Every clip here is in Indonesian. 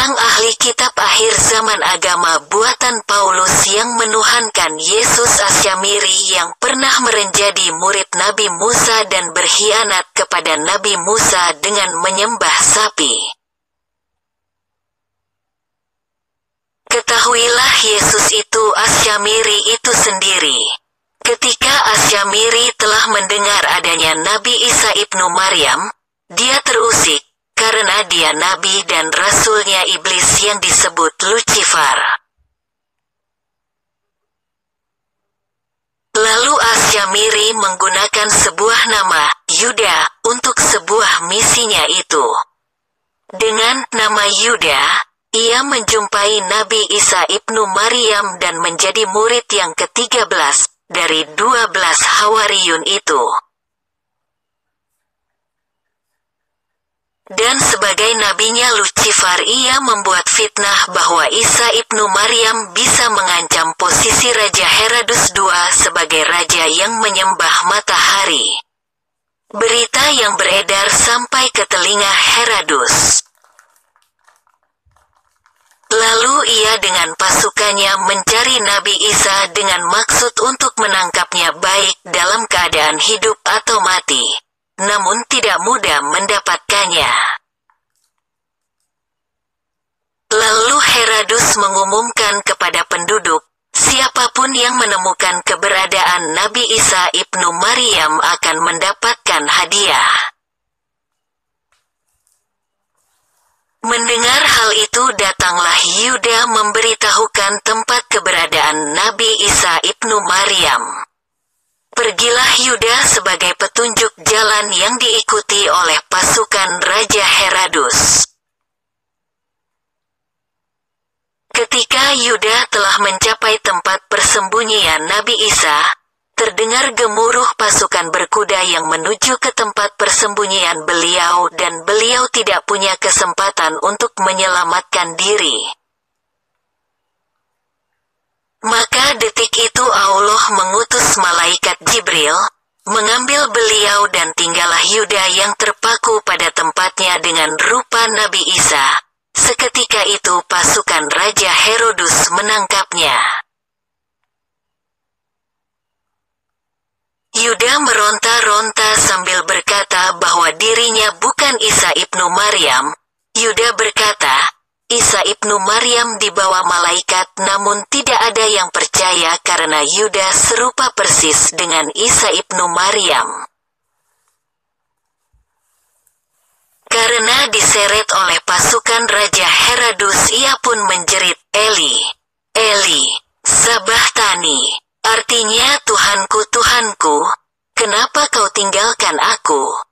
Seorang ahli kitab akhir zaman agama buatan Paulus yang menuhankan Yesus Asyamiri yang pernah menjadi murid Nabi Musa dan berkhianat kepada Nabi Musa dengan menyembah sapi. Ketahuilah Yesus itu Asyamiri itu sendiri. Ketika Asyamiri telah mendengar adanya Nabi Isa ibnu Maryam, dia terusik, karena dia nabi dan rasulnya iblis yang disebut Lucifer. Lalu Asyamiri menggunakan sebuah nama, Yuda, untuk sebuah misinya itu. Dengan nama Yuda, ia menjumpai Nabi Isa ibnu Maryam dan menjadi murid yang ke-13 dari 12 Hawariyun itu. Dan sebagai nabinya Lucifer, ia membuat fitnah bahwa Isa ibnu Maryam bisa mengancam posisi Raja Herodes II sebagai raja yang menyembah matahari. Berita yang beredar sampai ke telinga Herodes. Lalu ia dengan pasukannya mencari Nabi Isa dengan maksud untuk menangkapnya baik dalam keadaan hidup atau mati. Namun tidak mudah mendapatkannya. Lalu Herodes mengumumkan kepada penduduk, siapapun yang menemukan keberadaan Nabi Isa ibnu Maryam akan mendapatkan hadiah. Mendengar hal itu datanglah Yuda memberitahukan tempat keberadaan Nabi Isa ibnu Maryam. Pergilah Yuda sebagai petunjuk jalan yang diikuti oleh pasukan Raja Herodes. Ketika Yuda telah mencapai tempat persembunyian Nabi Isa, terdengar gemuruh pasukan berkuda yang menuju ke tempat persembunyian beliau dan beliau tidak punya kesempatan untuk menyelamatkan diri. Maka detik itu Allah mengutus malaikat Jibril, mengambil beliau dan tinggallah Yuda yang terpaku pada tempatnya dengan rupa Nabi Isa. Seketika itu pasukan Raja Herodes menangkapnya. Yuda meronta-ronta sambil berkata bahwa dirinya bukan Isa ibnu Maryam. Yuda berkata, Isa ibnu Maryam dibawa malaikat, namun tidak ada yang percaya karena Yuda serupa persis dengan Isa ibnu Maryam. Karena diseret oleh pasukan Raja Herodes, ia pun menjerit, Eli, Eli, sabachthani, artinya Tuhanku, Tuhanku, kenapa kau tinggalkan aku?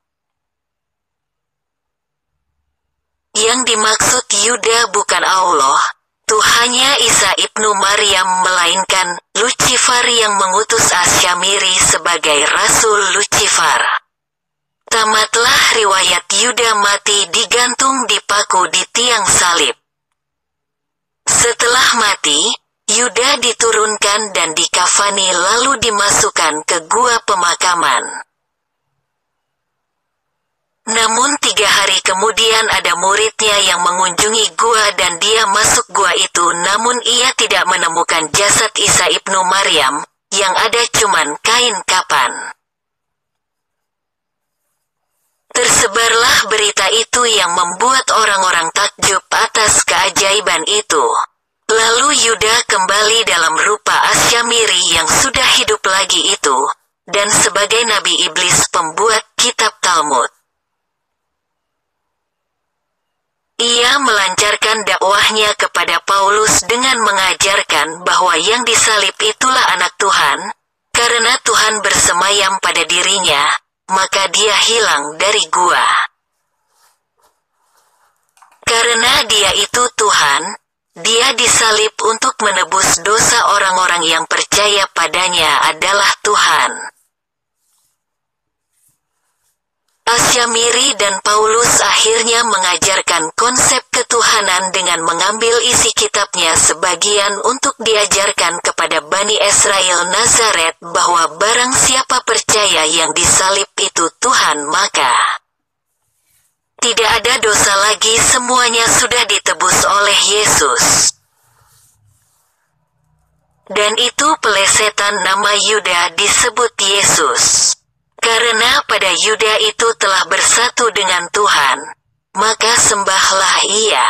Yang dimaksud Yuda bukan Allah, Tuhannya Isa ibnu Maryam, melainkan Lucifer yang mengutus Asyamiri sebagai Rasul Lucifer. Tamatlah riwayat Yuda mati digantung di paku di tiang salib. Setelah mati, Yuda diturunkan dan dikafani lalu dimasukkan ke gua pemakaman. Namun 3 hari kemudian ada muridnya yang mengunjungi gua dan dia masuk gua itu, namun ia tidak menemukan jasad Isa ibnu Maryam, yang ada cuman kain kapan. Tersebarlah berita itu yang membuat orang-orang takjub atas keajaiban itu. Lalu Yuda kembali dalam rupa Asyamiri yang sudah hidup lagi itu, dan sebagai nabi iblis pembuat kitab Talmud. Ia melancarkan dakwahnya kepada Paulus dengan mengajarkan bahwa yang disalib itulah anak Tuhan, karena Tuhan bersemayam pada dirinya, maka dia hilang dari gua. Karena dia itu Tuhan, dia disalib untuk menebus dosa orang-orang yang percaya padanya adalah Tuhan. Asyamiri dan Paulus akhirnya mengajarkan konsep ketuhanan dengan mengambil isi kitabnya sebagian untuk diajarkan kepada Bani Israel Nazaret bahwa barang siapa percaya yang disalib itu Tuhan, maka Tidak ada dosa lagi, semuanya sudah ditebus oleh Yesus. Dan itu pelesetan nama Yuda disebut Yesus. Karena pada Yuda itu telah bersatu dengan Tuhan, maka sembahlah ia.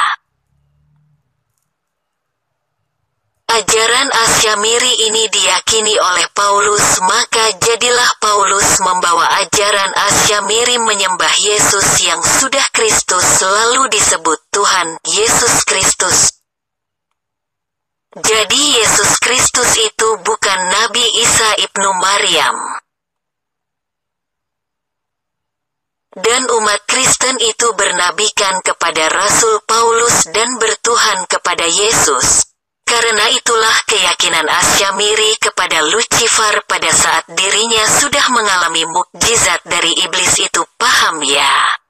Ajaran Asyamiri ini diyakini oleh Paulus, maka jadilah Paulus membawa ajaran Asyamiri menyembah Yesus yang sudah Kristus, selalu disebut Tuhan Yesus Kristus. Jadi Yesus Kristus itu bukan Nabi Isa ibnu Maryam. Dan umat Kristen itu bernabikan kepada Rasul Paulus dan bertuhan kepada Yesus. Karena itulah keyakinan Asyamiri kepada Lucifer pada saat dirinya sudah mengalami mukjizat dari iblis itu. Paham ya?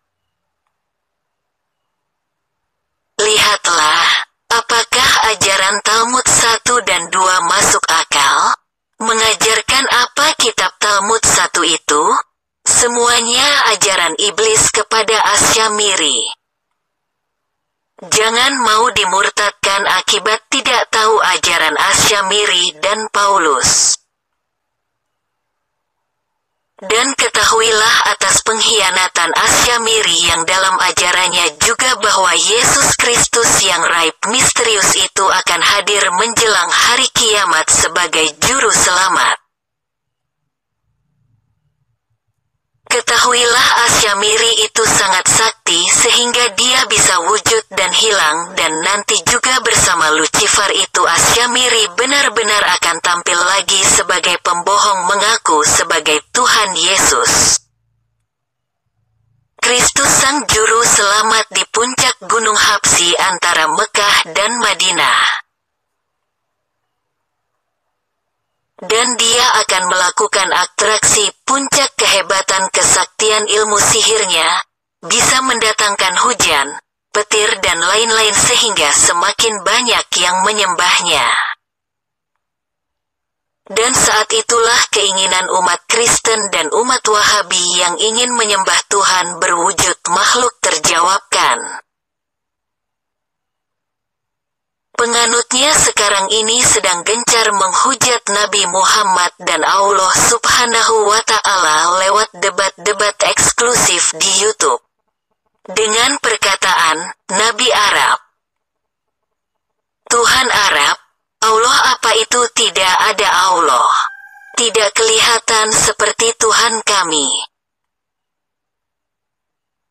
Lihatlah. Apakah ajaran Talmud 1 dan 2 masuk akal? Mengajarkan apa kitab Talmud 1 itu? Semuanya ajaran iblis kepada Asyamiri. Jangan mau dimurtadkan akibat tidak tahu ajaran Asyamiri dan Paulus. Dan ketahuilah atas pengkhianatan Asyamiri yang dalam ajarannya juga bahwa Yesus Kristus yang raib misterius itu akan hadir menjelang hari kiamat sebagai juru selamat. Ketahuilah Asyamiri itu sangat sakti sehingga dia bisa wujud dan hilang, dan nanti juga bersama Lucifer itu Asyamiri benar-benar akan tampil lagi sebagai pembohong mengaku sebagai Tuhan Yesus. Kristus sang juru selamat di puncak Gunung Habsi antara Mekah dan Madinah. Dan dia akan melakukan atraksi puncak kehebatan kesaktian ilmu sihirnya, bisa mendatangkan hujan, petir dan lain-lain sehingga semakin banyak yang menyembahnya. Dan saat itulah keinginan umat Kristen dan umat Wahabi yang ingin menyembah Tuhan berwujud makhluk terjawabkan. Penganutnya sekarang ini sedang gencar menghujat Nabi Muhammad dan Allah Subhanahu wa Ta'ala lewat debat-debat eksklusif di YouTube. Dengan perkataan, Nabi Arab, Tuhan Arab, Allah apa itu? Tidak ada Allah. Tidak kelihatan seperti Tuhan kami.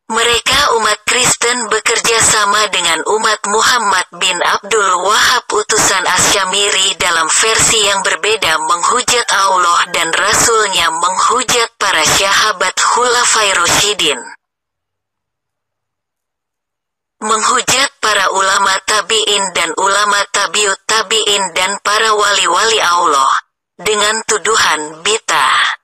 Mereka umat Kristen bekerja sama dengan umat Muhammad bin Abdul Wahab utusan Asyamiri dalam versi yang berbeda menghujat Allah dan Rasulnya, menghujat para syahabat Khulafai Rasyidin, menghujat para ulama tabi'in dan ulama tabi'ut tabi'in dan para wali-wali Allah dengan tuduhan bid'ah.